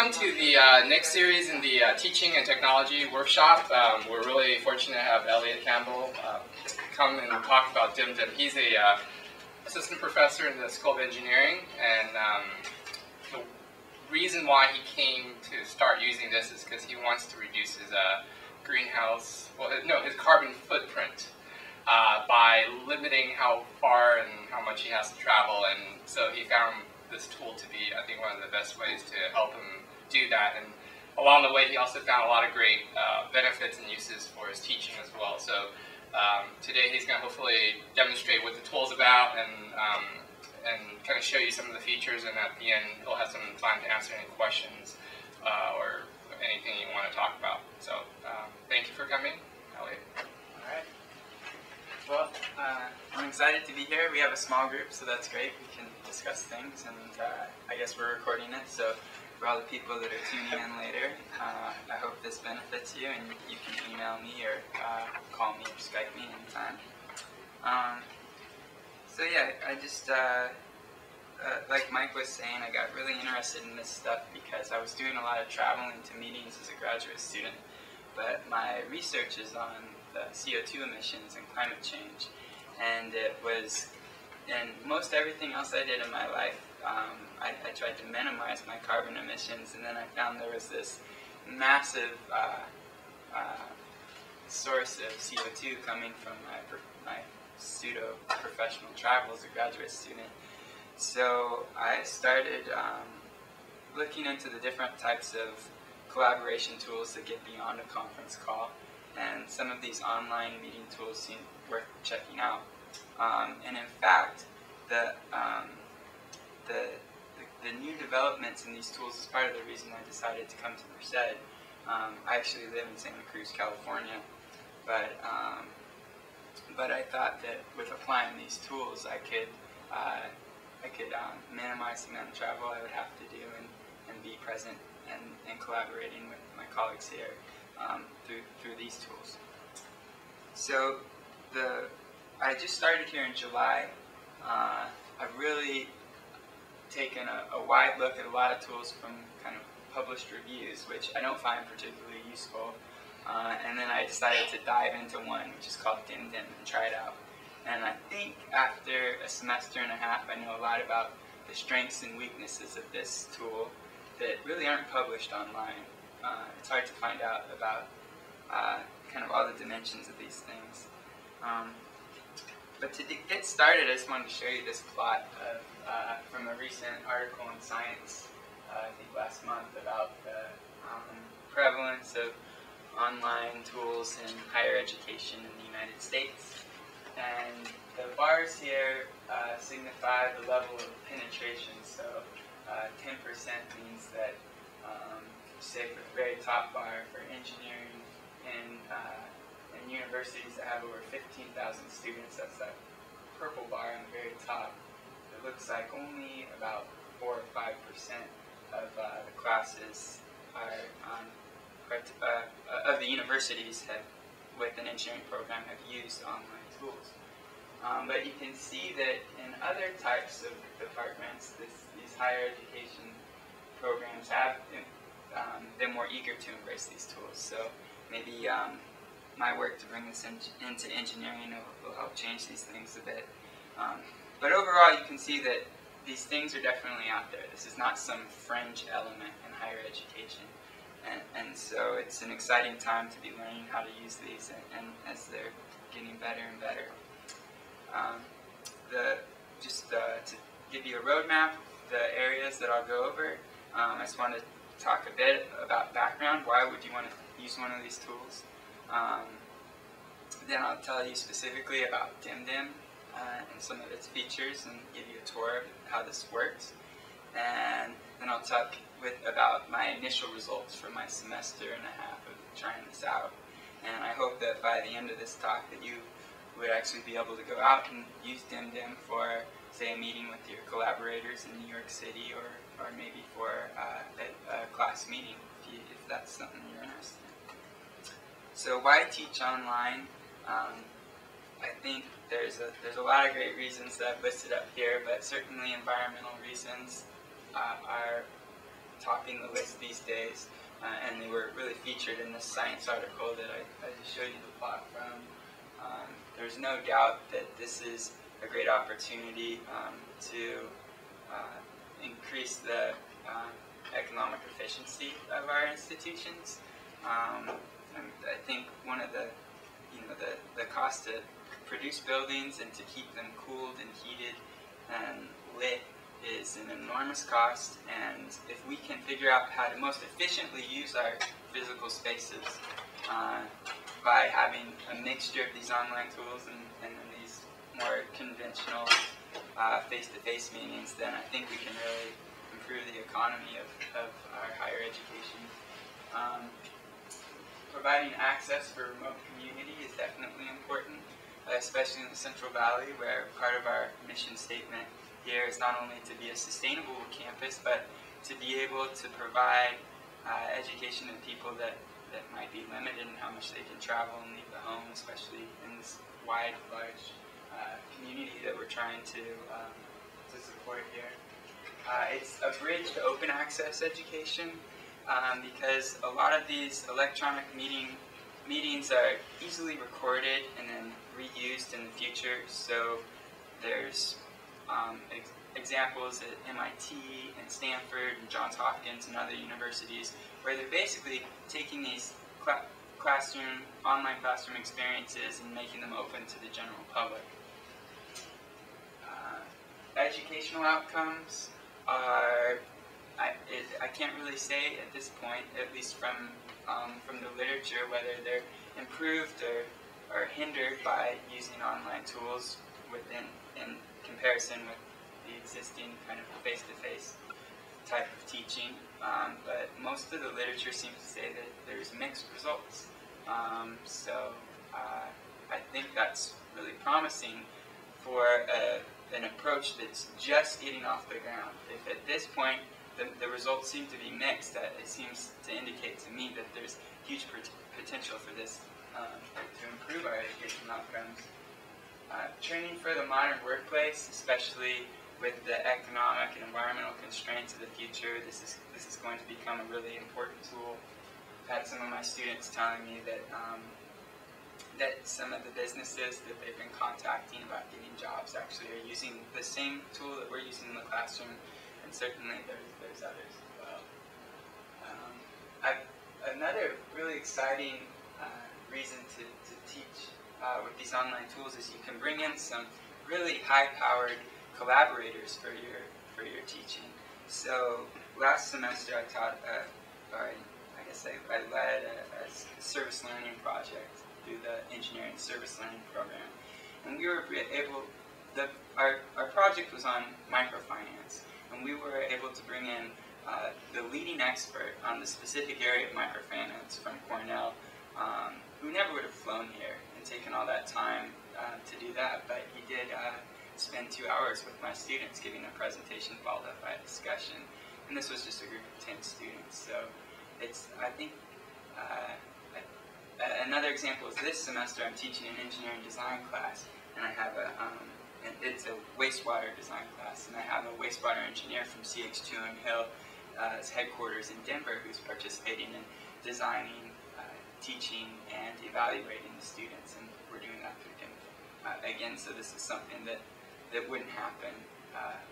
Welcome to the next series in the Teaching and Technology workshop. We're really fortunate to have Campbell come and talk about DimDim. He's a assistant professor in the School of Engineering, and the reason why he came to start using this is because he wants to reduce his his carbon footprint by limiting how far and how much he has to travel, and so he found this tool to be, I think, one of the best ways to help him do that. And along the way, he also found a lot of great benefits and uses for his teaching as well. So today, he's going to hopefully demonstrate what the tool's about and kind of show you some of the features. And at the end, he'll have some time to answer any questions or anything you want to talk about. So thank you for coming, Elliot. All right. Well, I'm excited to be here. We have a small group, so that's great. We can discuss things, and I guess we're recording it, so for all the people that are tuning in later, I hope this benefits you, and you can email me or call me or Skype me anytime. So yeah, I just, like Mike was saying, I got really interested in this stuff because I was doing a lot of traveling to meetings as a graduate student, but my research is on the CO2 emissions and climate change, and most everything else I did in my life, I tried to minimize my carbon emissions, and then I found there was this massive source of CO2 coming from my pseudo-professional travel as a graduate student. So I started looking into the different types of collaboration tools that get beyond a conference call, and some of these online meeting tools seem worth checking out. And in fact, the new developments in these tools is part of the reason I decided to come to Merced. I actually live in Santa Cruz, California, but I thought that with applying these tools, I could minimize the amount of travel I would have to do and be present and collaborating with my colleagues here through these tools. So I just started here in July. I've really taken a wide look at a lot of tools from kind of published reviews, which I don't find particularly useful. And then I decided to dive into one, which is called DimDim, and try it out. And I think after a semester and a half, I know a lot about the strengths and weaknesses of this tool that really aren't published online. It's hard to find out about kind of all the dimensions of these things. But to get started, I just wanted to show you this plot from a recent article in Science, I think last month, about the prevalence of online tools in higher education in the United States. And the bars here signify the level of penetration. So 10% means that, say for the very top bar for engineering in universities that have over 15,000 students, that's that purple bar on the very top. It looks like only about 4 or 5% of the classes of the universities with an engineering program have used online tools. But you can see that in other types of departments, these higher education programs have been more eager to embrace these tools. So maybe my work to bring this into engineering will help change these things a bit. But overall, you can see that these things are definitely out there. This is not some fringe element in higher education. And so it's an exciting time to be learning how to use these, and as they're getting better and better. To give you a roadmap, the areas that I'll go over, I just want to talk a bit about background. Why would you want to use one of these tools? Then I'll tell you specifically about DimDim and some of its features, and give you a tour of how this works. And then I'll talk about my initial results for my semester and a half of trying this out. And I hope that by the end of this talk that you would actually be able to go out and use DimDim for, say, a meeting with your collaborators in New York City, or maybe for a class meeting if that's something you're interested in. So why teach online? I think there's a lot of great reasons that I've listed up here, but certainly environmental reasons are top topping the list these days, and they were really featured in this science article that I just showed you the plot from. There's no doubt that this is a great opportunity to increase the economic efficiency of our institutions. I think one of the cost to produce buildings and to keep them cooled and heated and lit is an enormous cost, and if we can figure out how to most efficiently use our physical spaces by having a mixture of these online tools and then these more conventional face-to-face meetings, then I think we can really improve the economy of our higher education. Providing access for remote community is definitely important, especially in the Central Valley, where part of our mission statement here is not only to be a sustainable campus, but to be able to provide education to people that might be limited in how much they can travel and leave the home, especially in this wide, large community that we're trying to support here. It's a bridge to open access education. Because a lot of these electronic meetings are easily recorded and then reused in the future. So there's examples at MIT and Stanford and Johns Hopkins and other universities where they're basically taking these online classroom experiences and making them open to the general public. Educational outcomes are, I can't really say at this point, at least from the literature, whether they're improved or hindered by using online tools in comparison with the existing kind of face-to-face type of teaching. But most of the literature seems to say that there's mixed results. So I think that's really promising for an approach that's just getting off the ground. If at this point the results seem to be mixed, it seems to indicate to me that there's huge potential for this to improve our educational outcomes. Training for the modern workplace, especially with the economic and environmental constraints of the future, this is going to become a really important tool. I've had some of my students telling me that that some of the businesses that they've been contacting about getting jobs actually are using the same tool that we're using in the classroom. And certainly there's others as well. Another really exciting reason to teach with these online tools is you can bring in some really high-powered collaborators for your teaching. So last semester I taught, I led a service learning project through the engineering service learning program, and we were able. Our project was on microfinance. And we were able to bring in the leading expert on the specific area of microfinance from Cornell, who never would have flown here and taken all that time to do that, but he did spend 2 hours with my students giving a presentation followed up by a discussion. And this was just a group of 10 students. So it's, I think, another example is this semester I'm teaching an engineering design class, and I have it's a wastewater design class, and I have a wastewater engineer from CH2M Hill, his headquarters in Denver, who's participating in designing, teaching, and evaluating the students, and we're doing that through DimDim. Again, so this is something that wouldn't happen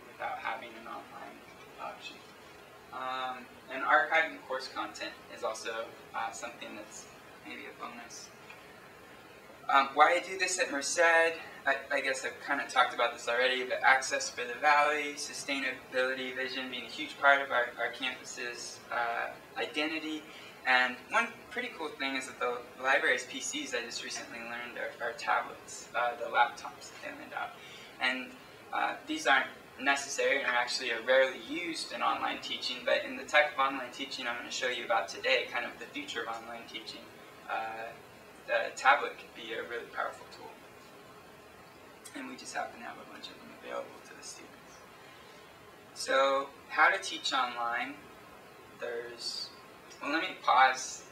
without having an online option. And archiving course content is also something that's maybe a bonus. Why I do this at Merced, I guess I've kind of talked about this already, but access for the Valley, sustainability vision being a huge part of our campus's identity. And one pretty cool thing is that the library's PCs, I just recently learned, are tablets, the laptops that they lend out. And these aren't necessary and are actually rarely used in online teaching, but in the type of online teaching I'm going to show you about today, kind of the future of online teaching, the tablet could be a really powerful tool. And we just happen to have a bunch of them available to the students. So, how to teach online? Well, let me pause.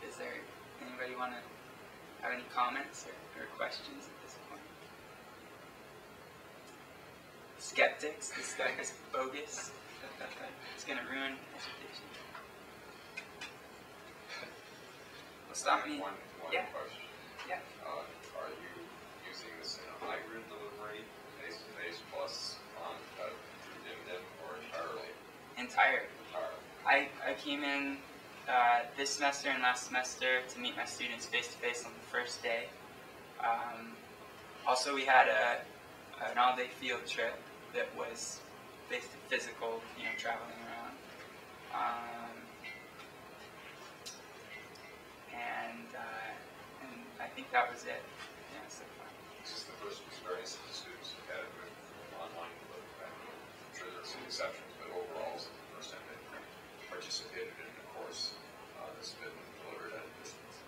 Is there anybody want to have any comments or questions at this point? Skeptics, this guy is bogus. It's going to ruin education. me. One Yeah. question. Yeah. Are you using this in a hybrid delivery, face-to-face plus on through DimDim, or entirely? Entirely. Entirely. I came in this semester and last semester to meet my students face-to-face on the first day. Also, we had an all-day field trip that was physical, traveling around. And I think that was it. Yeah, so far. Is this the first experience that the students have had with online delivery? I'm sure there are some exceptions, but overall, it's the first time they've participated in a course that's been delivered at a distance.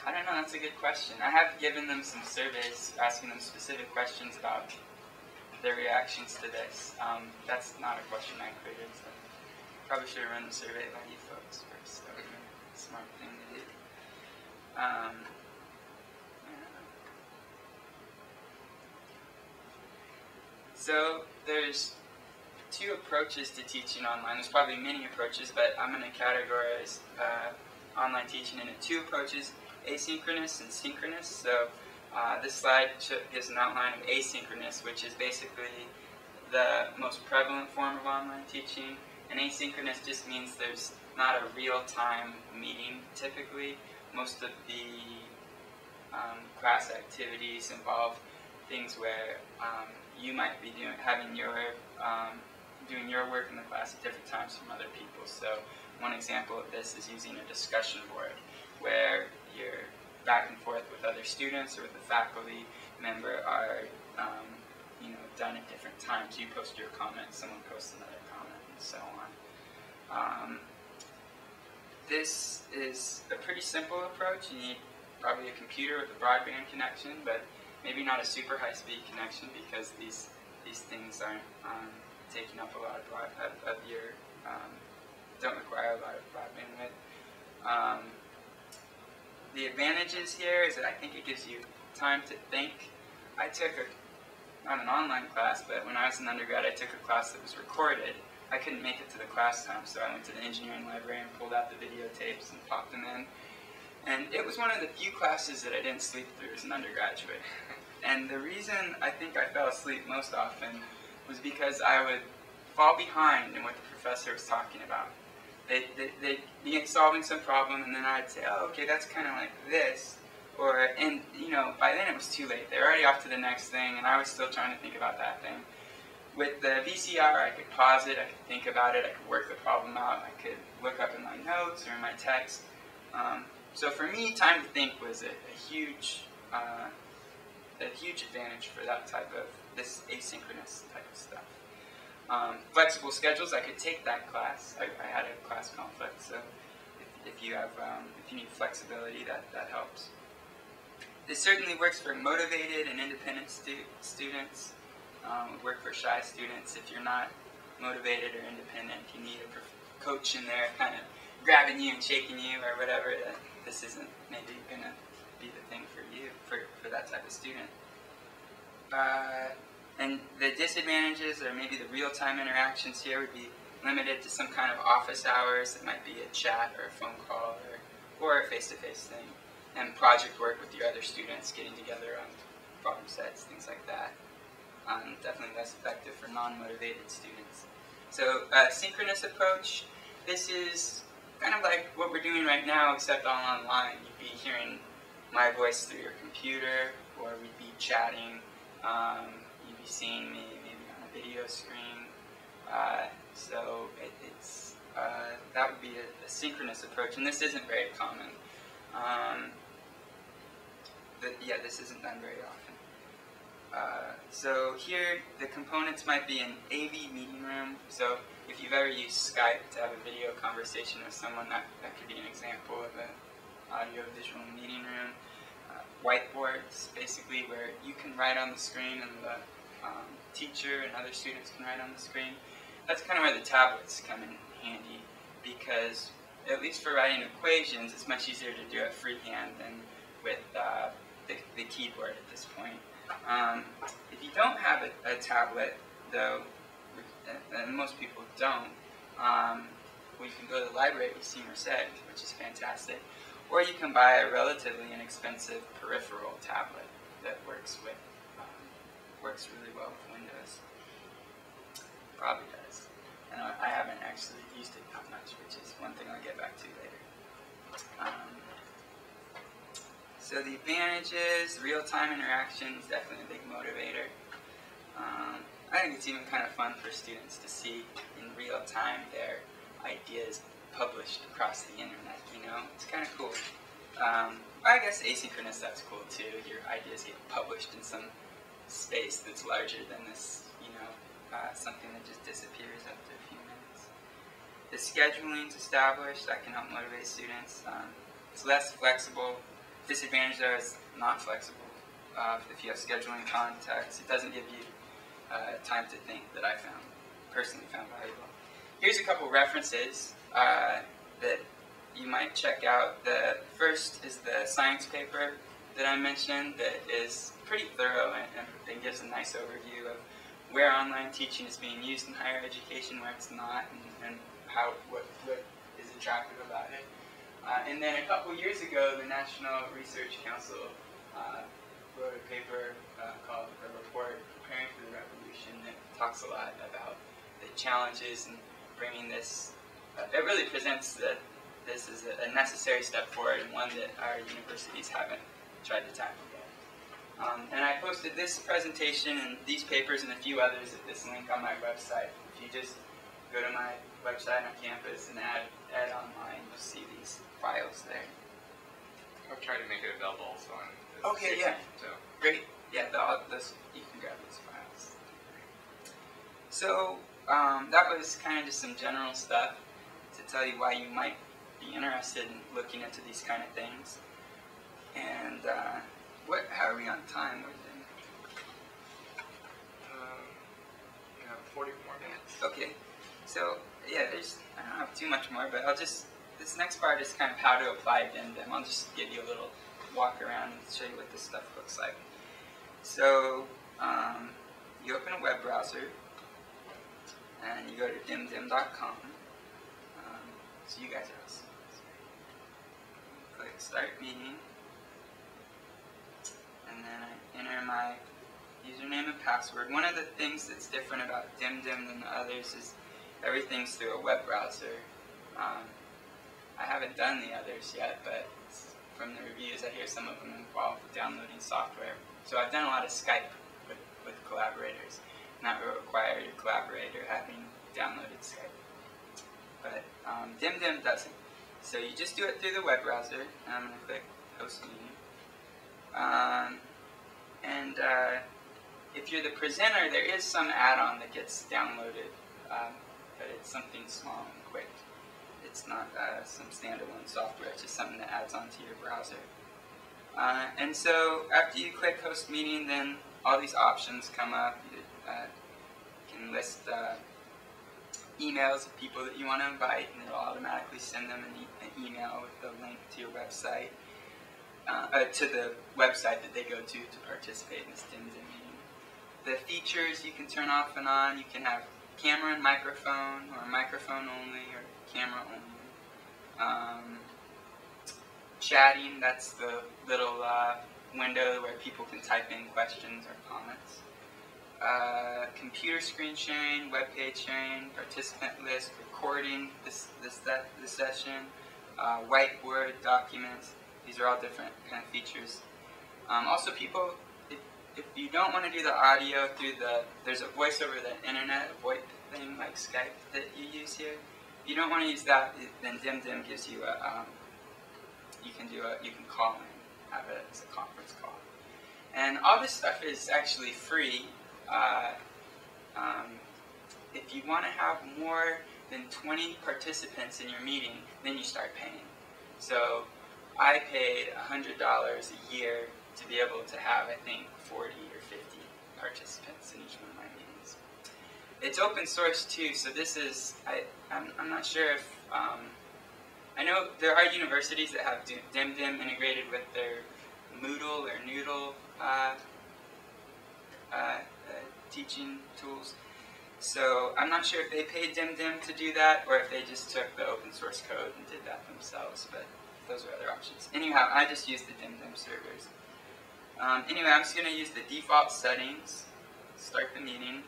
I don't know, that's a good question. I have given them some surveys asking them specific questions about their reactions to this. That's not a question I created, so probably should have run the survey by you folks first. That would be a smart thing to do. Yeah. So there's two approaches to teaching online. There's probably many approaches, but I'm going to categorize online teaching into two approaches: asynchronous and synchronous. So this slide gives an outline of asynchronous, which is basically the most prevalent form of online teaching. And asynchronous just means there's not a real-time meeting typically. Most of the class activities involve things where you might be doing your work in the class at different times from other people. So one example of this is using a discussion board where you're back and forth with other students or with a faculty member are done at different times. You post your comment, someone posts another comment, and so on. This is a pretty simple approach. You need probably a computer with a broadband connection, but maybe not a super high-speed connection because these things aren't taking up a lot of your don't require a lot of broadband width. The advantages here is that I think it gives you time to think. I took not an online class, but when I was an undergrad, I took a class that was recorded. I couldn't make it to the class time, so I went to the engineering library and pulled out the videotapes and popped them in. And it was one of the few classes that I didn't sleep through as an undergraduate. And the reason I think I fell asleep most often was because I would fall behind in what the professor was talking about. They'd be solving some problem, and then I'd say, oh, okay, that's kind of like this. And by then it was too late. They were already off to the next thing, and I was still trying to think about that thing. With the VCR, I could pause it, I could think about it, I could work the problem out, I could look up in my notes or in my text. So for me, time to think was a huge advantage for that type of, this asynchronous type of stuff. Flexible schedules, I could take that class. I had a class conflict, so if you need flexibility, that helps. This certainly works for motivated and independent students. Would work for shy students. If you're not motivated or independent, if you need a coach in there kind of grabbing you and shaking you or whatever, this isn't maybe going to be the thing for you, for that type of student. And the disadvantages, or maybe the real-time interactions here, would be limited to some kind of office hours. It might be a chat or a phone call or a face-to-face thing. And project work with your other students, getting together on problem sets, things like that. Definitely less effective for non-motivated students. So synchronous approach, this is kind of like what we're doing right now, except all online. You'd be hearing my voice through your computer, or we'd be chatting. You'd be seeing me maybe on a video screen. So that would be a synchronous approach, and this isn't very common. This isn't done very often. So here, the components might be an AV meeting room. So if you've ever used Skype to have a video conversation with someone, that could be an example of an audio-visual meeting room. Whiteboards, basically, where you can write on the screen and the teacher and other students can write on the screen. That's kind of where the tablets come in handy, because at least for writing equations, it's much easier to do it freehand than with the keyboard at this point. If you don't have a tablet, though, and most people don't, well, you can go to the library, as Seymour said, which is fantastic. or you can buy a relatively inexpensive peripheral tablet that works really well with Windows. Probably does. And I haven't actually used it that much, which is one thing I'll get back to later. So the advantages, real-time interaction is definitely a big motivator. I think it's even kind of fun for students to see in real time their ideas published across the internet, you know? It's kind of cool. I guess asynchronous, that's cool too. Your ideas get published in some space that's larger than this, you know, something that just disappears after a few minutes. The scheduling's established, that can help motivate students. It's less flexible. Disadvantage there is not flexible. If you have scheduling context, it doesn't give you time to think that I personally found valuable. Here's a couple references that you might check out. The first is the science paper that I mentioned that is pretty thorough and gives a nice overview of where online teaching is being used in higher education, where it's not, and what is attractive about it. And then a couple years ago, the National Research Council wrote a paper called The Report, Preparing for the Revolution, that talks a lot about the challenges in bringing this. It really presents that this is a necessary step forward and one that our universities haven't tried to tackle yet. And I posted this presentation and these papers and a few others at this link on my website. If you just go to my website on campus and add online, you'll see these files there. I'll try to make it available also on the Okay, yeah. So. Great. Yeah, you can grab those files. So that was kind of just some general stuff to tell you why you might be interested in looking into these kind of things. And how are we on time? We have 40 more minutes. Okay. So yeah, I don't have too much more, but this next part is kind of how to apply DimDim. I'll just give you a little walk around and show you what this stuff looks like. So you open a web browser and you go to dimdim.com. So you guys are awesome. Click Start Meeting, and then I enter my username and password. One of the things that's different about DimDim than the others is everything's through a web browser. I haven't done the others yet, but from the reviews I hear some of them involve downloading software. So I've done a lot of Skype with collaborators, not required to collaborate or having downloaded Skype. But DimDim doesn't. So you just do it through the web browser, and I'm going to click Host Meeting. If you're the presenter, there is some add-on that gets downloaded, but it's something small and quick. It's not some standalone software, it's just something that adds onto your browser. And so after you click Host Meeting, then all these options come up. You can list emails of people that you want to invite, and it'll automatically send them an email with the link to your website, to the website that they go to participate in this DimDim meeting. The features you can turn off and on. You can have camera and microphone, or microphone only, or camera only. Chatting, that's the little window where people can type in questions or comments. Computer screen sharing, web page sharing, participant list, recording the session, whiteboard, documents. These are all different kind of features. Also, people, if you don't want to do the audio through there's a voice over the internet, a VoIP thing like Skype that you use here. If you don't want to use that, then DimDim gives you you can call in, have it as a conference call. And all this stuff is actually free. If you want to have more than 20 participants in your meeting, then you start paying. So I paid $100 a year to be able to have, I think, 40 or 50 participants in each one of my meetings. It's open source too, so this is, I'm not sure if, I know there are universities that have DimDim integrated with their Moodle or Noodle teaching tools. So I'm not sure if they paid DimDim to do that, or if they just took the open source code and did that themselves. But those are other options. Anyhow, I just use the DimDim servers. Anyway, I'm just going to use the default settings, start the meeting,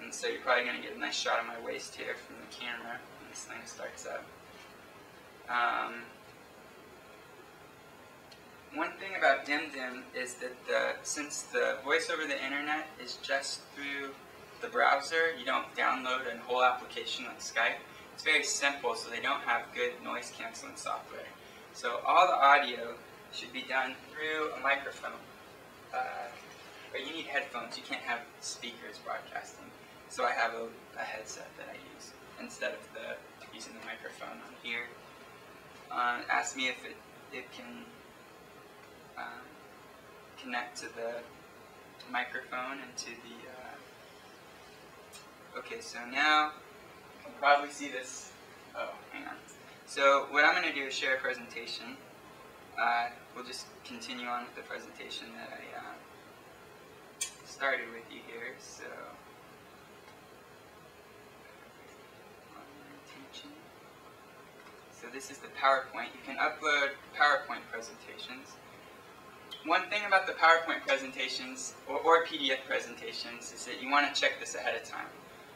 and so you're probably going to get a nice shot of my waist here from the camera when this thing starts up. One thing about DimDim is that since the voice over the internet is just through the browser, you don't download a whole application like Skype. It's very simple, so they don't have good noise canceling software. So all the audio should be done through a microphone. But you need headphones. You can't have speakers broadcasting. So I have a headset that I use instead of using the microphone on here. Ask me if it can connect to the microphone and to the... Okay, so now you can probably see this. Oh, hang on. So what I'm going to do is share a presentation. We'll just continue on with the presentation that I started with you here. So, this is the PowerPoint. You can upload PowerPoint presentations. One thing about the PowerPoint presentations or PDF presentations is that you want to check this ahead of time.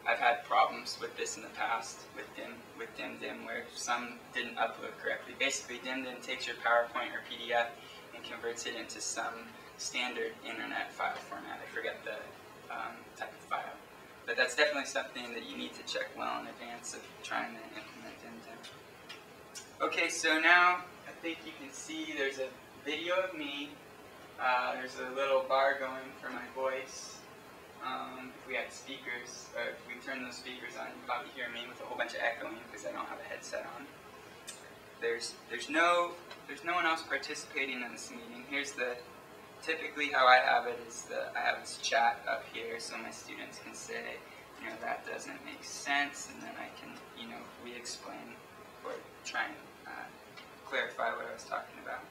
I've had problems with this in the past with DimDim where some didn't upload correctly. Basically, DimDim takes your PowerPoint or PDF and converts it into some standard internet file format. I forget the type of file. But that's definitely something that you need to check well in advance of trying to implement DimDim. Okay, so now I think you can see there's a video of me. There's a little bar going for my voice. If we had speakers, or if we turn those speakers on, you'd probably hear me with a whole bunch of echoing because I don't have a headset on. There's no one else participating in this meeting. Here's typically how I have it is I have this chat up here so my students can say, that doesn't make sense, and then I can, re-explain or try and clarify what I was talking about.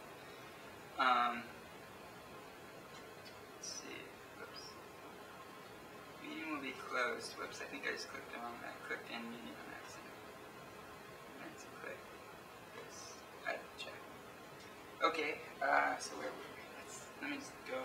Let's see. Whoops. Meeting will be closed. Whoops, I think I just clicked the wrong. I clicked end meeting on accident. I meant to click this. I have to check. Okay, so where were we? Let me just go.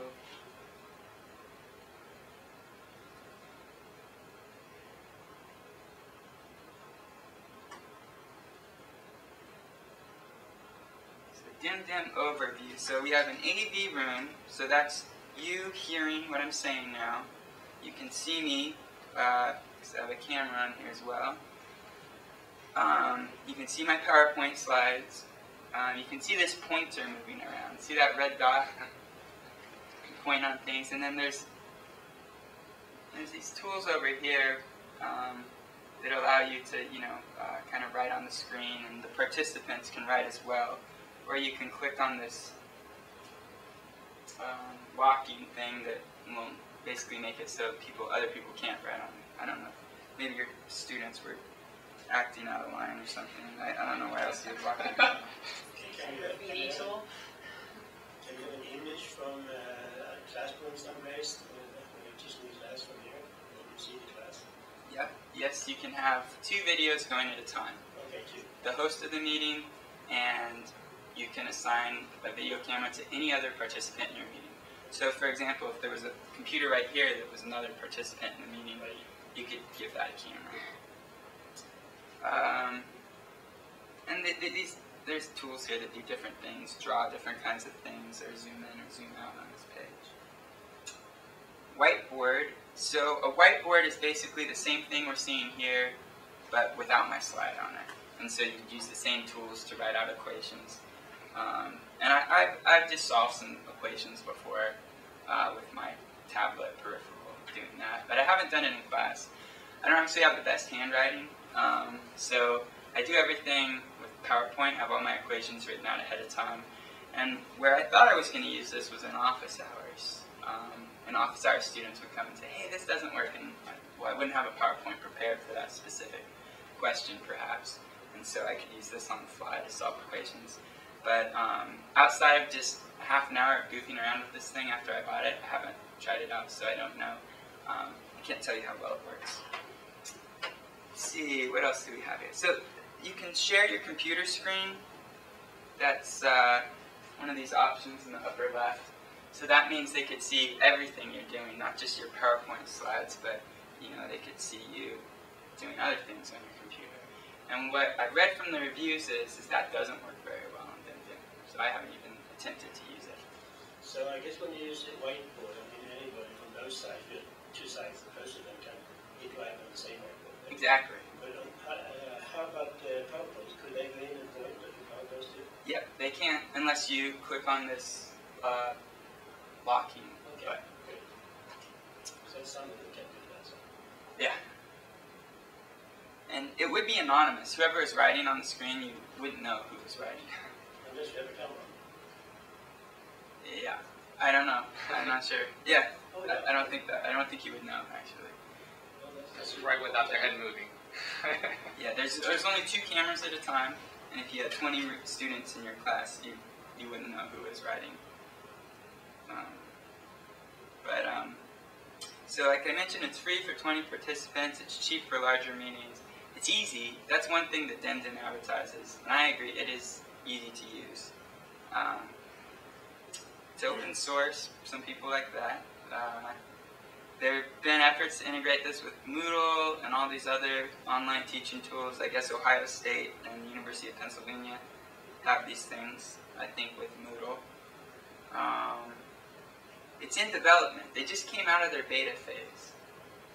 DimDim overview. So we have an AV room, so that's you hearing what I'm saying now. You can see me, because I have a camera on here as well. You can see my PowerPoint slides. You can see this pointer moving around. See that red dot? You can point on things, and then there's these tools over here that allow you to, kind of write on the screen, and the participants can write as well. Or you can click on this walking thing that will basically make it so other people can't write on it. I don't know. Maybe your students were acting out of line or something. I don't know why else you would walk in. Can you have an image from classroom someplace when you're teaching the class from here? When you see the class? Yep. Yes, you can have 2 videos going at a time. Okay, 2. The host of the meeting, and you can assign a video camera to any other participant in your meeting. So, for example, if there was a computer right here that was another participant in the meeting, you could give that a camera. And there's tools here that do different things, draw different kinds of things, or zoom in or zoom out on this page. Whiteboard. So a whiteboard is basically the same thing we're seeing here, but without my slide on it. And so you could use the same tools to write out equations. And I've just solved some equations before with my tablet peripheral doing that, but I haven't done it in class. I don't actually have the best handwriting, so I do everything with PowerPoint, have all my equations written out ahead of time. And where I thought I was going to use this was in office hours. In office hours, students would come and say, hey, this doesn't work, and I wouldn't have a PowerPoint prepared for that specific question, perhaps. And so I could use this on the fly to solve equations. But outside of just half an hour of goofing around with this thing after I bought it, I haven't tried it out, so I don't know. I can't tell you how well it works. Let's see, what else do we have here? So you can share your computer screen that's one of these options in the upper left. So that means they could see everything you're doing, not just your PowerPoint slides, but they could see you doing other things on your computer. And what I read from the reviews is that doesn't work very well on DimDim, so I haven't even attempted to use it. So I guess when you use a whiteboard, anybody from those sides, two sides, most of them can interact on the same whiteboard. Right? Exactly. But how about PowerPoint? Could they go in and point like the PowerPoint do? Yep, they can't unless you click on this locking button. Good. So some of them can do that. So. Yeah. And it would be anonymous. Whoever is writing on the screen, you wouldn't know who was writing. Unless you have a camera. Yeah. I don't know. I'm not sure. Yeah. Oh, yeah. I don't think that. I don't think you would know, actually. Well, That's right without their head moving. Yeah, there's only 2 cameras at a time, and if you had 20 students in your class, you wouldn't know who was writing. So like I mentioned, it's free for 20 participants. It's cheap for larger meetings. It's easy. That's one thing that DimDim advertises, and I agree. It is easy to use. It's open source. Some people like that. There have been efforts to integrate this with Moodle and all these other online teaching tools. I guess Ohio State and University of Pennsylvania have these things, I think, with Moodle. It's in development. They just came out of their beta phase.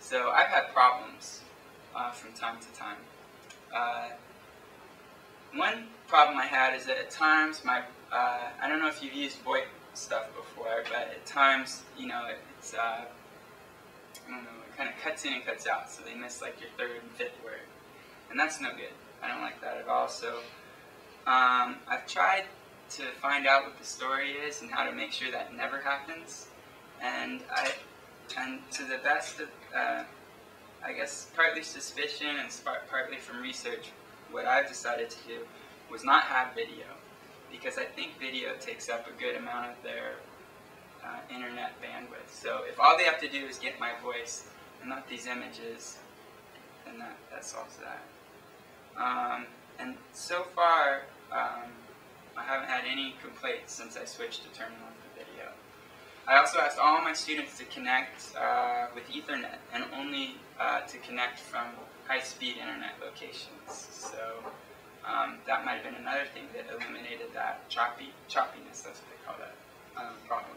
So I've had problems from time to time. One problem I had is that at times I don't know if you've used VoIP stuff before, but at times, it's I don't know, it kind of cuts in and cuts out, so they miss like your 3rd and 5th word, and that's no good. I don't like that at all. So I've tried to find out what the story is and how to make sure that never happens, and to the best of I guess partly suspicion and partly from research, what I've decided to do was not have video, because I think video takes up a good amount of their internet bandwidth. So if all they have to do is get my voice and not these images, then that solves that. And so far, I haven't had any complaints since I switched to turning on the video. I also asked all my students to connect with Ethernet and only to connect from high-speed internet locations. So that might have been another thing that eliminated that choppiness, that's what they call that problem.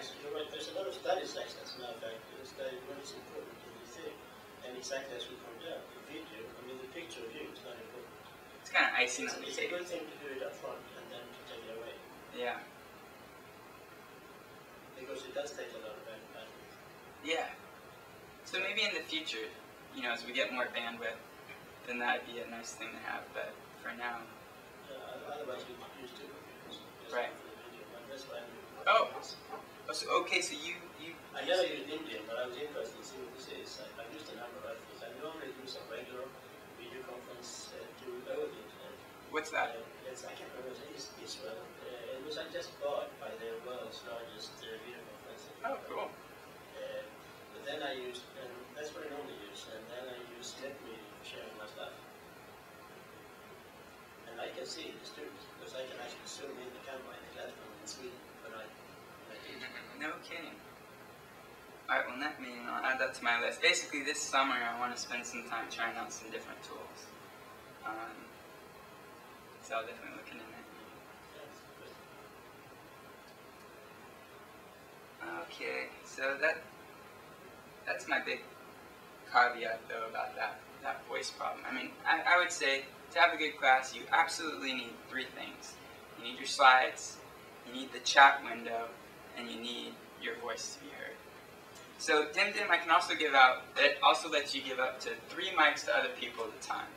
You're right. There's a lot of studies like that, as a matter of fact. What is important in the thing, and exactly as we pointed out, the video, the picture of you is not important. It's kind of icing on the It's a cake. good thing to do it up front and then to take it away. Yeah. Because it does take a lot of bandwidth. Yeah. So maybe in the future, as we get more bandwidth, then that'd be a nice thing to have. But for now, Otherwise, we could use 2 computers. Right. For the video, and that's why so okay, so you I never used DimDim, but I was interested to see what this is. I've used a number of others. I normally use a regular video conference over the internet. What's that? I can't remember. It's Israel. It was just bought by the world's largest video conference. Oh, cool. But then I used, and that's what I normally use, and then I use NetMedia for sharing my stuff. And I can see the students, because I can actually zoom in the camera in the classroom in Sweden when I teach. No kidding. Alright, well, NetMedia, I'll add that to my list. Basically, this summer I want to spend some time trying out some different tools. So I'll definitely look into NetMedia. Okay, so that's my big caveat, though, about that voice problem. I would say to have a good class, you absolutely need 3 things. You need your slides, you need the chat window, and you need your voice to be heard. So DimDim I can also give out, it also lets you give up to 3 mics to other people at a time.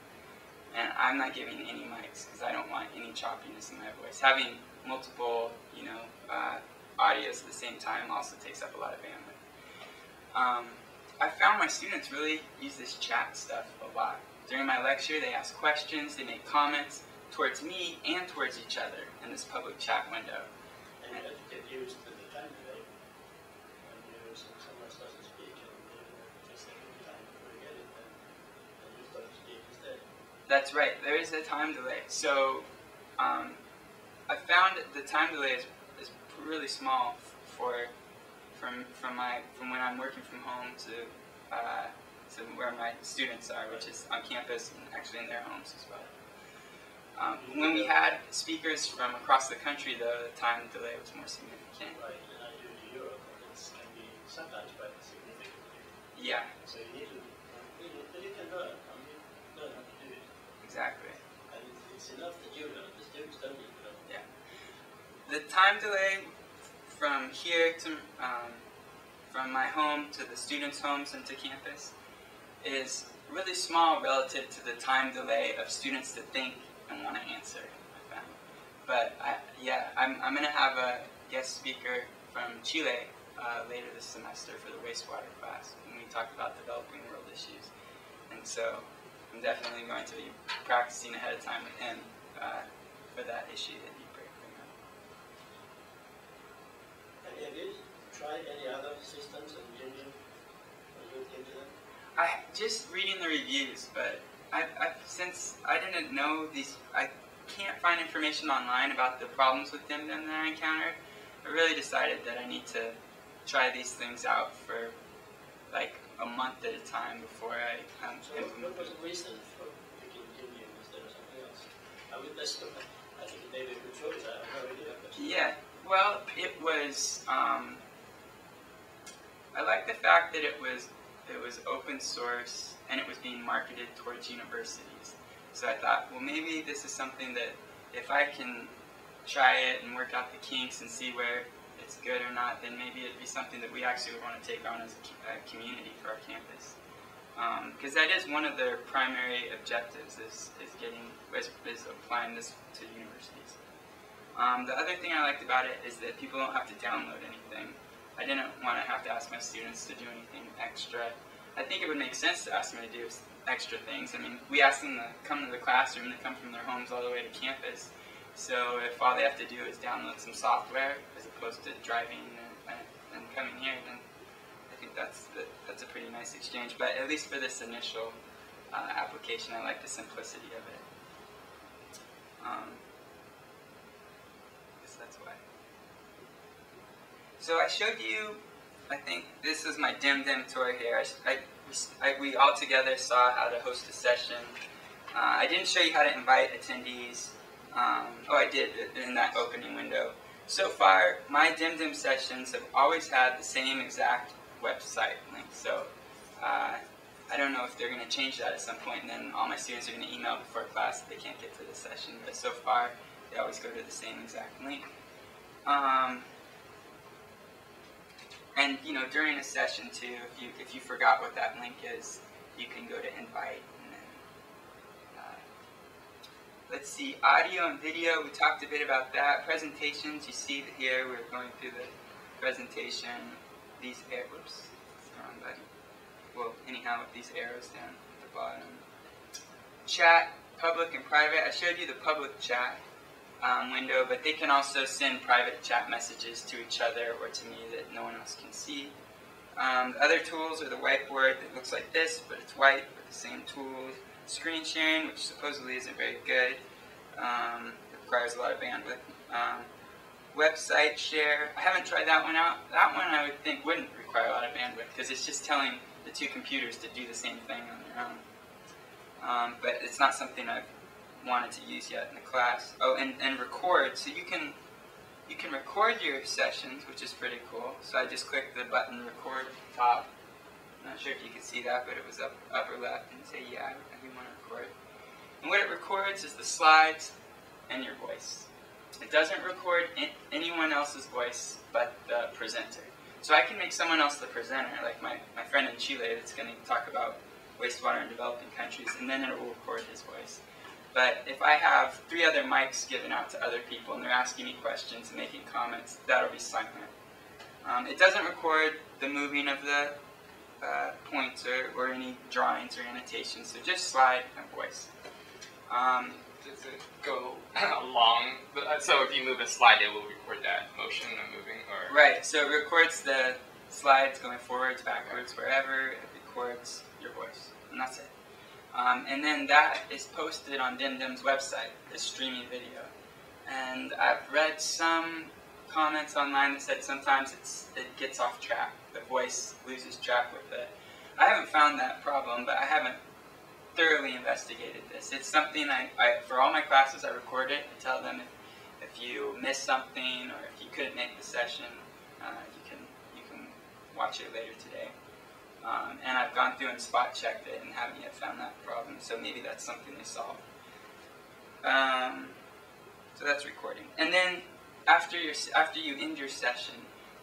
And I'm not giving any mics because I don't want any choppiness in my voice. Having multiple, audios at the same time also takes up a lot of bandwidth. I found my students really use this chat stuff a lot. During my lecture, they ask questions, they make comments towards me and towards each other in this public chat window. And you have to get used to the time delay. When someone starts to speak, and it takes a little time before you get it, and you start to speak instead. That's right, there is a time delay. So I found the time delay is really small from when I'm working from home to where my students are, which is on campus and actually in their homes as well. When we had speakers from across the country, the time delay was more significant. Right, and I do to Europe, it can be sometimes quite significant. Yeah. So you need to, but you can learn. I mean, learn how to do it. Exactly. And it's enough that you learn. The students don't need to learn. Yeah. The time delay from here to from my home to the students' homes and to campus is really small relative to the time delay of students to think and want to answer, I found. But I'm going to have a guest speaker from Chile later this semester for the wastewater class, and we talk about developing world issues. And so I'm definitely going to be practicing ahead of time with him for that issue that you bring up. Have you tried any other systems and DimDim? Have you looked into them? I just reading the reviews, but since I didn't know these, I can't find information online about the problems with DimDim that I encountered. I really decided that I need to try these things out for like a month at a time before I So what was the reason for picking DimDim instead of something else? I mean, I think it may be a good choice. I have no idea. But Yeah, well, it was, I like the fact that it was open source and it was being marketed towards universities. So I thought, well, maybe this is something that if I can try it and work out the kinks and see where it's good or not, then maybe it'd be something that we actually would want to take on as a community for our campus. Because that is one of their primary objectives is applying this to universities. The other thing I liked about it is that people don't have to download anything. I didn't want to have to ask my students to do anything extra. I think it would make sense to ask them to do extra things. I mean, we ask them to come to the classroom, they come from their homes all the way to campus. So if all they have to do is download some software as opposed to driving and coming here, then I think that's a pretty nice exchange. But at least for this initial application, I like the simplicity of it. I guess that's why. So I showed you, I think this is my DimDim tour here. We all together saw how to host a session. I didn't show you how to invite attendees. I did in that opening window. So far, my DimDim sessions have always had the same exact website link. So I don't know if they're going to change that at some point, and then all my students are going to email before class that they can't get to the session. But so far, they always go to the same exact link. And during a session too, if you forgot what that link is, you can go to invite. And then, let's see, audio and video. We talked a bit about that. Presentations. You see here we're going through the presentation. These arrows. Whoops, that's the wrong button. Well, anyhow, with these arrows down at the bottom. Chat, public and private. I showed you the public chat window, but they can also send private chat messages to each other or to me that no one else can see. The other tools are the whiteboard that looks like this, but it's white with the same tools. Screen sharing, which supposedly isn't very good. It requires a lot of bandwidth. Website share. I haven't tried that one out. That one I would think wouldn't require a lot of bandwidth because it's just telling the two computers to do the same thing on their own. But it's not something I've wanted to use yet in the class. Oh, and record. So you can record your sessions, which is pretty cool. So I just clicked the button record at the top. I'm not sure if you can see that, but it was upper left, and say yeah, I do want to record. And what it records is the slides and your voice. It doesn't record anyone else's voice but the presenter. So I can make someone else the presenter, like my friend in Chile that's going to talk about wastewater in developing countries, and then it will record his voice. But if I have 3 other mics given out to other people and they're asking me questions and making comments, that'll be silent. It doesn't record the moving of the points or any drawings or annotations, so just slide and voice. Does it go along? So if you move a slide, it will record that motion of moving, or right. So it records the slides going forwards, backwards, wherever. It records your voice, and that's it. And then that is posted on DimDim's website, the streaming video. And I've read some comments online that said sometimes it gets off track. The voice loses track with it. I haven't found that problem, but I haven't thoroughly investigated this. It's something for all my classes, I record it. I tell them if you miss something or if you couldn't make the session, you can watch it later today. And I've gone through and spot checked it and haven't yet found that problem. So maybe that's something they solved. So that's recording. And then after you end your session,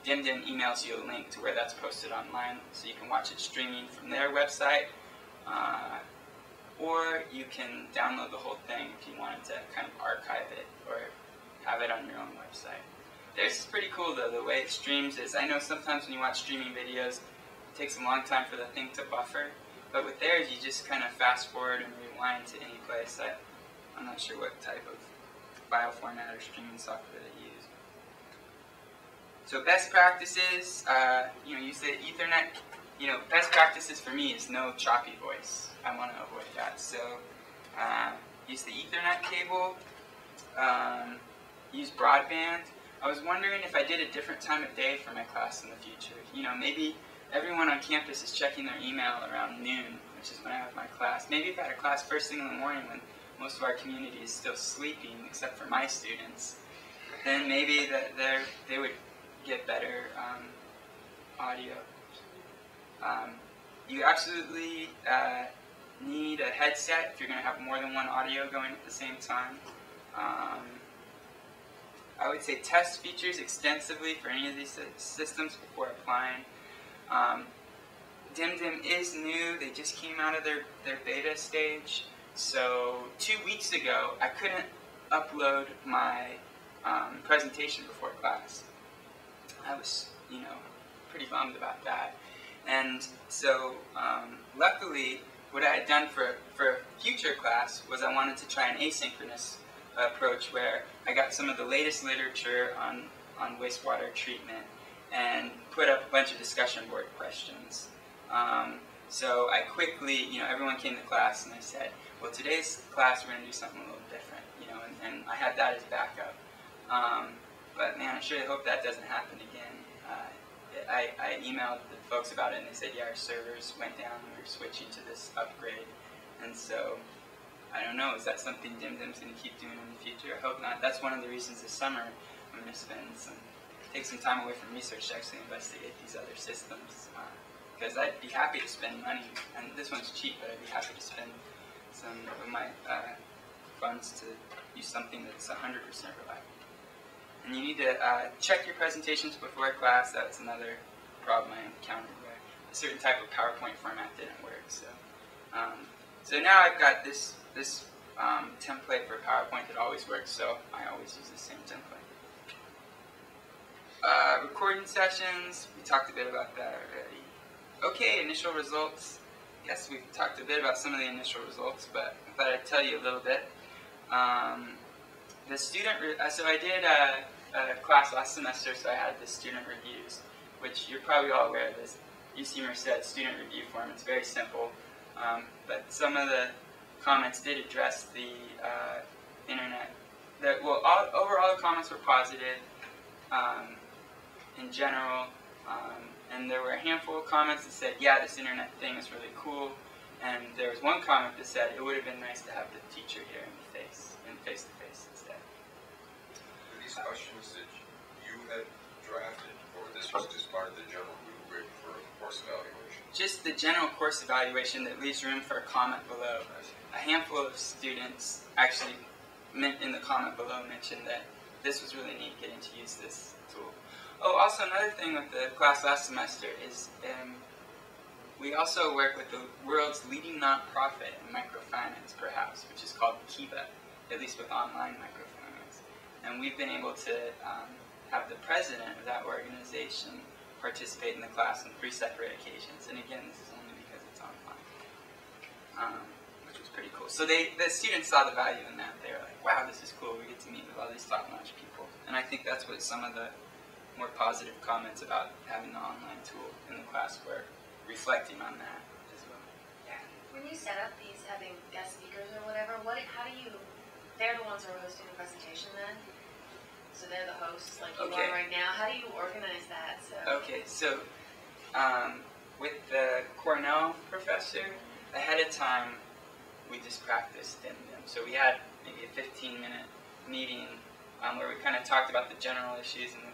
DimDim emails you a link to where that's posted online, so you can watch it streaming from their website, or you can download the whole thing if you wanted to kind of archive it or have it on your own website. Theirs is pretty cool though, the way it streams is, I know sometimes when you watch streaming videos, it takes a long time for the thing to buffer, but with theirs you just kind of fast forward and rewind to any place. I'm not sure what type of file format or streaming software they use. So best practices, use the Ethernet. Best practices for me is no choppy voice. I want to avoid that. So use the Ethernet cable, use broadband. I was wondering if I did a different time of day for my class in the future. Maybe everyone on campus is checking their email around noon, which is when I have my class. Maybe if I had a class first thing in the morning when most of our community is still sleeping, except for my students, then maybe they would get better audio. You absolutely need a headset if you're going to have more than one audio going at the same time. I would say test features extensively for any of these systems before applying. DimDim is new. They just came out of their beta stage. So 2 weeks ago, I couldn't upload my presentation before class. I was, pretty bummed about that. And so, luckily, what I had done for future class was I wanted to try an asynchronous approach where I got some of the latest literature on wastewater treatment and put up a bunch of discussion board questions. So I quickly, everyone came to class and I said, well, today's class we're going to do something a little different, and I had that as backup. But man, I sure hope that doesn't happen again. I emailed the folks about it and they said, yeah, our servers went down and we're switching to this upgrade. And so, I don't know, is that something DimDim's going to keep doing in the future? I hope not. That's one of the reasons this summer I'm going to take some time away from research to actually investigate these other systems. Because I'd be happy to spend money, and this one's cheap, but I'd be happy to spend some of my funds to use something that's 100% reliable. And you need to check your presentations before class. That's another problem I encountered where a certain type of PowerPoint format didn't work. So now I've got this template for PowerPoint that always works, so I always use the same template. Recording sessions, we talked a bit about that already. Okay, initial results. Yes, we've talked a bit about some of the initial results, but I thought I'd tell you a little bit. So I did a class last semester, so I had the student reviews, which you're probably all aware of this UC Merced student review form. It's very simple, but some of the comments did address the internet. Overall the comments were positive in general, and there were a handful of comments that said, yeah, this internet thing is really cool, and there was one comment that said it would have been nice to have the teacher here in face-to-face instead. Were these questions that you had drafted, or this was just part of the general rubric for course evaluation? Just the general course evaluation that leaves room for a comment below. A handful of students actually in the comment below mentioned that this was really neat getting to use this tool. Oh, also another thing with the class last semester is we also work with the world's leading nonprofit in microfinance, perhaps, which is called Kiva, at least with online microfinance. And we've been able to have the president of that organization participate in the class on 3 separate occasions. And again, this is only because it's online, which was pretty cool. So the students saw the value in that. They were like, wow, this is cool. We get to meet with all these top-notch people. And I think that's what some of the more positive comments about having the online tool in the class were reflecting on that as well. Yeah. When you set up these having guest speakers or whatever, how do you they're the ones who are hosting the presentation then? So they're the hosts, like you Okay. are right now. How do you organize that? So Okay, so with the Cornell professor, ahead of time, we just practiced DimDim. So we had maybe a 15-minute meeting where we kind of talked about the general issues and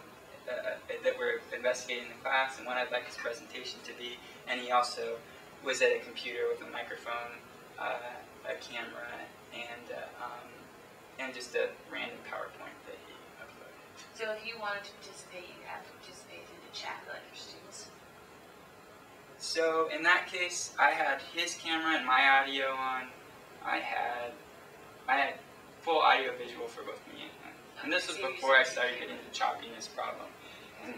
that we're investigating in the class and what I'd like his presentation to be. And he also was at a computer with a microphone, a camera, and just a random PowerPoint that he uploaded. So if you wanted to participate, you have to participate through the chat like your students. So in that case, I had his camera and my audio on. I had full audio visual for both me and him. And this was before I started getting the choppiness problem. And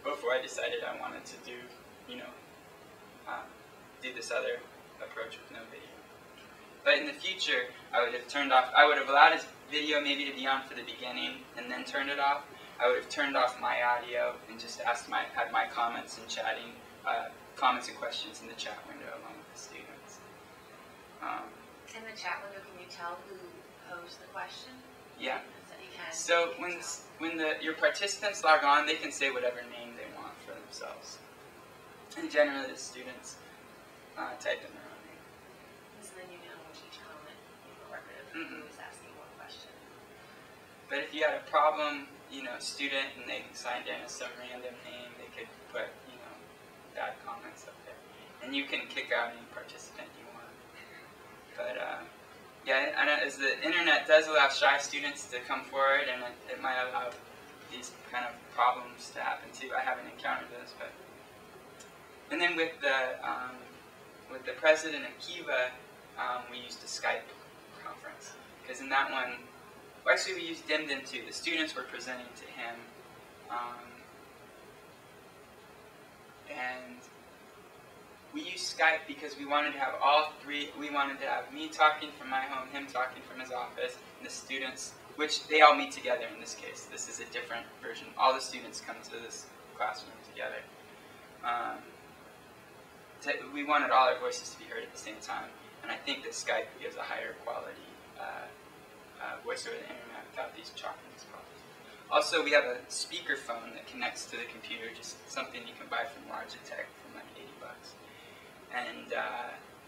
before I decided I wanted to do, do this other approach with no video. But in the future, I would have allowed his video maybe to be on for the beginning and then turned it off. I would have turned off my audio and just had my comments and chatting, comments and questions in the chat window along with the students. In the chat window, can you tell who posed the question? Yeah. So you can. So when your participants log on, they can say whatever name they want for themselves. And generally, the students type in their own name. So then you know which each comment you have a record of who was asking what question. But if you had a problem, student, and they signed in as some random name, they could put, bad comments up there. And you can kick out any participant you want. But, yeah, and as the internet does allow shy students to come forward, and it might allow these kind of problems to happen too. I haven't encountered those, but. And then with the president of Kiva, we used a Skype conference. Because in that one, well, actually we used DimDim too. The students were presenting to him. And we used Skype because we wanted to have all three. We wanted to have me talking from my home, him talking from his office, and the students, which they all meet together in this case. This is a different version. All the students come to this classroom together. We wanted all our voices to be heard at the same time, and I think that Skype gives a higher quality voice over the internet without these choppiness problems. Also, we have a speakerphone that connects to the computer, just something you can buy from Logitech for like $80. And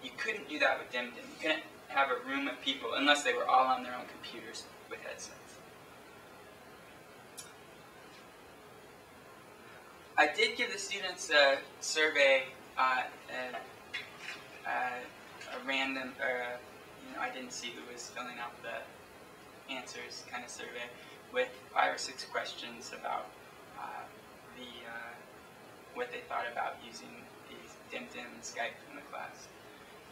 you couldn't do that with DimDim. You couldn't have a room of people unless they were all on their own computers with headsets. I did give the students a survey, a random, I didn't see who was filling out the answers kind of survey with 5 or 6 questions about what they thought about using these DimDim and Skype in the class,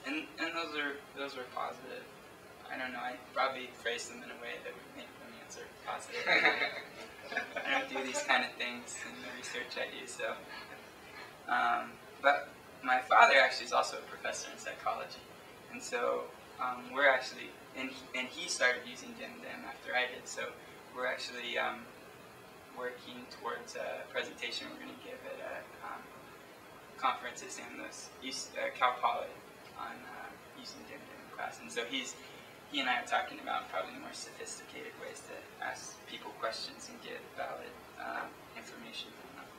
and those were positive. I don't know. I probably phrased them in a way that would make them answer positive. I don't do these kind of things in the research I do. So, but my father actually is also a professor in psychology, and so we're actually and he started using DimDim after I did. So we're actually working towards a presentation we're going to give at a conference at St. Louis, Cal Poly, on using DimDim in class. And so he and I are talking about probably more sophisticated ways to ask people questions and get valid information from them.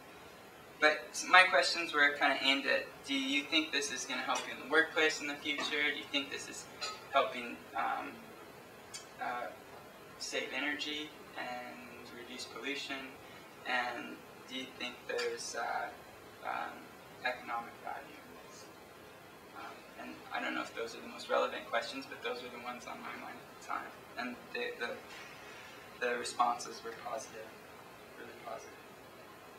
But my questions were kind of aimed at, do you think this is going to help you in the workplace in the future? Do you think this is helping save energy and reduce pollution? And do you think there's economic value in this? And I don't know if those are the most relevant questions, but those are the ones on my mind at the time. And the responses were positive, really positive.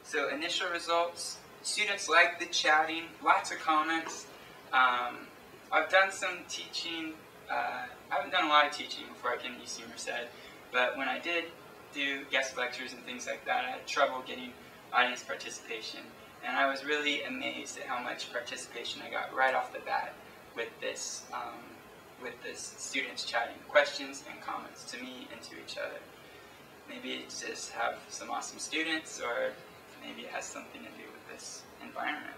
So initial results, students liked the chatting, lots of comments. I've done some teaching. I haven't done a lot of teaching before I came to UC Merced, but when I did do guest lectures and things like that, I had trouble getting audience participation. And I was really amazed at how much participation I got right off the bat with this students chatting questions and comments to me and to each other. Maybe it's just have some awesome students, or maybe it has something to do with this environment.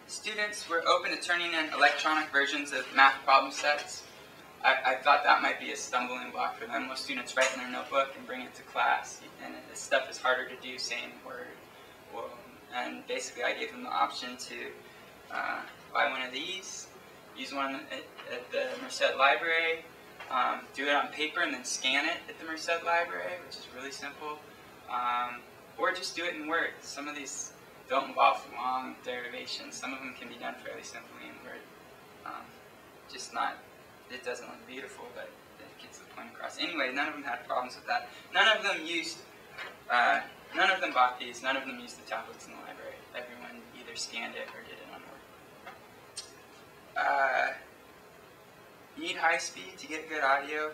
Students were open to turning in electronic versions of math problem sets. I thought that might be a stumbling block for them. Most students write in their notebook and bring it to class, and this stuff is harder to do, say in Word. And basically I gave them the option to buy one of these, use one at the Merced Library, do it on paper and then scan it at the Merced Library, which is really simple, or just do it in Word. Some of these don't involve long derivations. Some of them can be done fairly simply in Word. It doesn't look beautiful, but it gets the point across. Anyway, none of them had problems with that. None of them bought these. None of them used the tablets in the library. Everyone either scanned it or did it on Word. You need high speed to get good audio.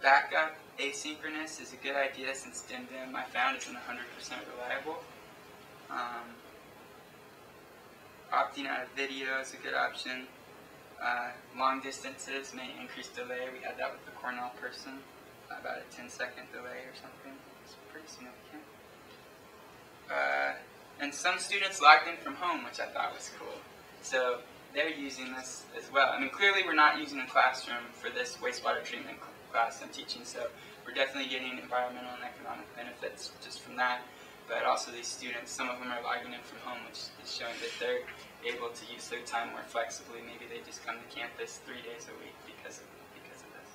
Backup asynchronous is a good idea since DimDim I found isn't 100% reliable. Opting out of video is a good option. Long distances may increase delay. We had that with the Cornell person, about a 10-second delay or something. It's pretty significant. And some students logged in from home, which I thought was cool. So they're using this as well. I mean, clearly we're not using a classroom for this wastewater treatment class I'm teaching, so we're definitely getting environmental and economic benefits just from that. But also these students, some of them are logging in from home, which is showing that they're able to use their time more flexibly. Maybe they just come to campus 3 days a week because of this.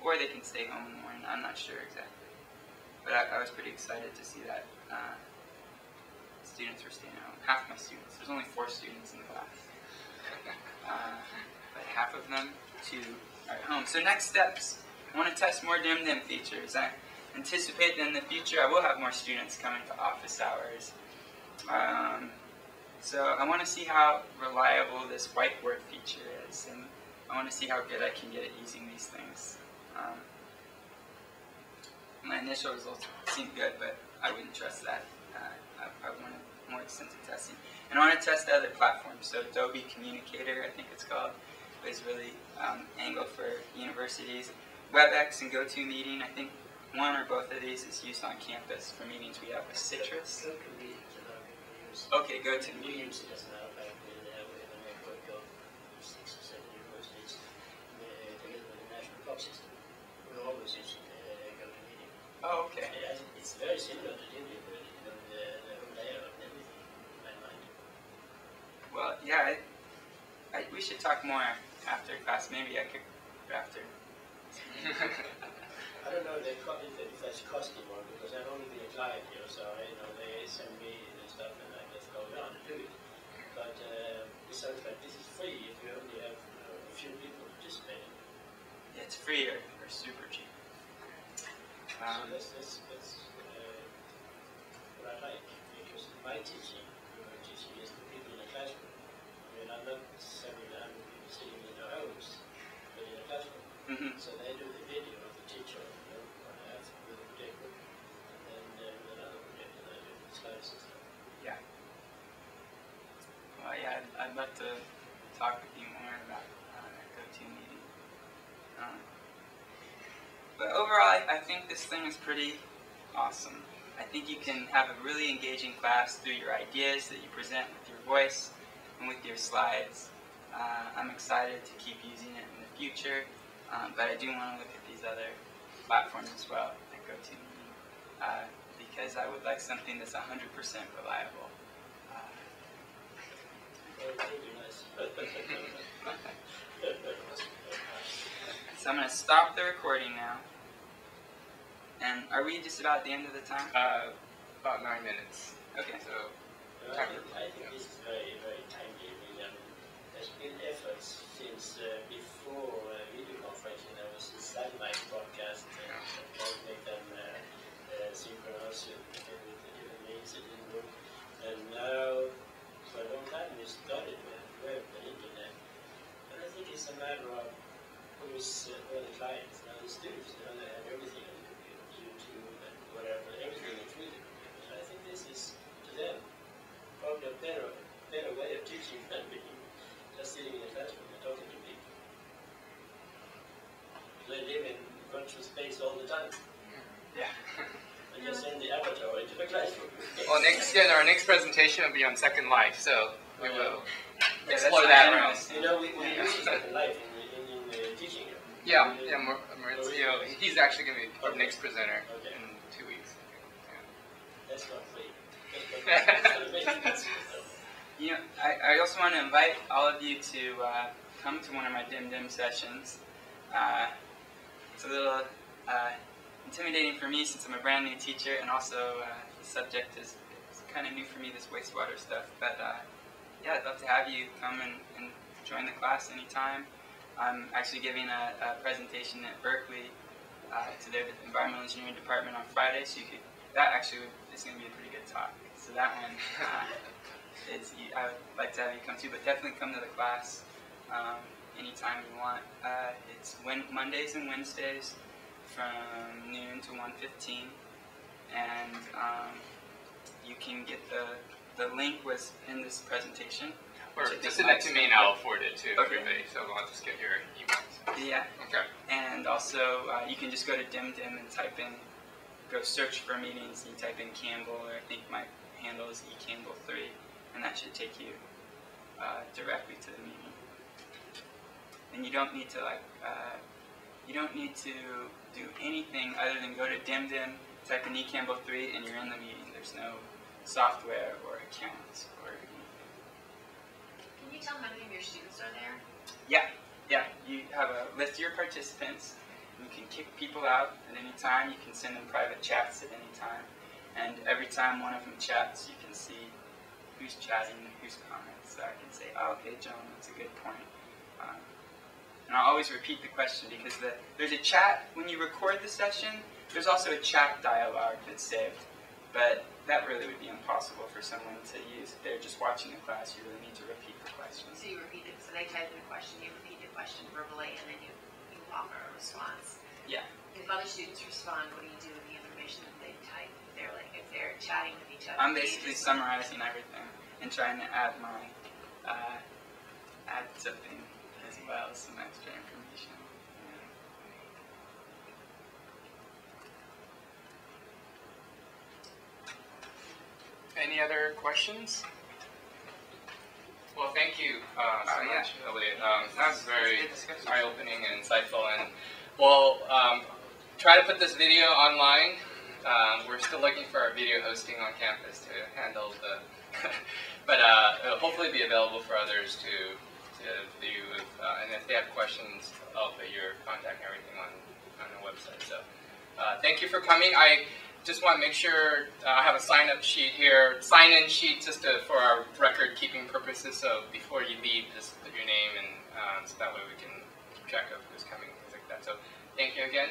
Or they can stay home in the morning. I'm not sure exactly. But I was pretty excited to see that students were staying at home. Half my students. There's only 4 students in the class. But half of them, 2, are at home. So next steps. I want to test more DimDim features. I anticipate that in the future I will have more students coming to office hours. So I want to see how reliable this whiteboard feature is, and I want to see how good I can get at using these things. My initial results seem good, but I wouldn't trust that. I wanted more extensive testing. And I want to test other platforms. So Adobe Communicator, I think it's called, is really angled for universities. WebEx and GoToMeeting, I think one or both of these is used on campus for meetings we have with Citrus. Okay, GoToMeeting. We use it as a matter of fact. We have a network of 6 or 7 universities together with the national clock system. We're always using GoToMeeting. Oh, okay. It's very similar to DimDim, really, the whole layout and everything, in my mind. Well, yeah, we should talk more after class. Maybe I could, after. I don't know if that's costing more, because I've only been a client here, so they send me the stuff and I just go down and do it. But it sounds like this is free if you only have a few people participating. Yeah, it's free or super cheap. So that's what I like, because my teaching is the people in the classroom. I mean, I'm not 700 people sitting in their homes, but in a classroom. Mm-hmm. So they do the video of the teacher, on the app with a projector, and then with another projector they do the slides and stuff. Yeah. Well, yeah, I'd love to talk with you more about GoToMeeting. But overall, I think this thing is pretty awesome. I think you can have a really engaging class through your ideas that you present with your voice and with your slides. I'm excited to keep using it in the future. But I do want to look at these other platforms as well, like GoToMeeting, because I would like something that's 100% reliable. So I'm going to stop the recording now. And are we just about at the end of the time? About 9 minutes. Okay. So, I think this is very, very timely. There's been efforts since before video conferencing. There was a satellite broadcast to make them synchronous with the different means it didn't work. And now, for a long time, we started with web and internet. And I think it's a matter of who's the clients. Now the students, they have everything on the computer, YouTube and whatever, everything is with the computer. So I think this is, to them, probably a better way of teaching than being just sitting in a classroom and talking to people. They live in virtual space all the time. Yeah. And just send the avatar into the classroom. well, our next presentation will be on Second Life, so we will explore that realm. You know, we use it in life in teaching. Yeah, Maurizio, he's actually going to be our next presenter in 2 weeks. Yeah. That's not free. You know, I also want to invite all of you to come to one of my DimDim sessions. It's a little intimidating for me since I'm a brand new teacher, and also the subject is kind of new for me, this wastewater stuff. But yeah, I'd love to have you come and join the class anytime. I'm actually giving a presentation at Berkeley to their environmental engineering department on Friday, so you could, that actually is going to be a pretty good talk. So that one, I would like to have you come to, but definitely come to the class anytime you want. It's Mondays and Wednesdays from noon to 1:15, and you can get the link was in this presentation. Or just send that to me and I'll forward it to everybody, so I'll just get your emails. Yeah. Okay. And also, you can just go to DimDim and go search for meetings, and you type in Campbell, or I think my handle is eCampbell3, and that should take you directly to the meeting. And you don't need to do anything other than go to DimDim, type in eCampbell3, and you're in the meeting. There's no software or accounts or anything. Can you tell how many of your students are there? Yeah. You have a list of your participants. You can kick people out at any time. You can send them private chats at any time. And every time one of them chats, you can see who's chatting and who's comments. So I can say, oh, okay, John, that's a good point. And I'll always repeat the question because there's a chat when you record the session. There's also a chat dialogue that's saved. But that really would be impossible for someone to use. If they're just watching the class, you really need to repeat the question. So you repeat it. So they type in a question, you repeat the question verbally, and then you offer a response. Yeah. If other students respond, what do you do with the information that they type? If they're chatting with each other. I'm basically summarizing everything and trying to add something as well, some extra information. Any other questions? Well, thank you so much, Elliot. That was very eye-opening and insightful. And we'll try to put this video online. We're still looking for our video hosting on campus to handle the, but it'll hopefully be available for others to view. And if they have questions, I'll put your contact and everything on the website. So thank you for coming. I just want to make sure I have a sign-up sheet here, sign-in sheet just for our record-keeping purposes. So before you leave, just put your name, and so that way we can keep track of who's coming, things like that. So thank you again.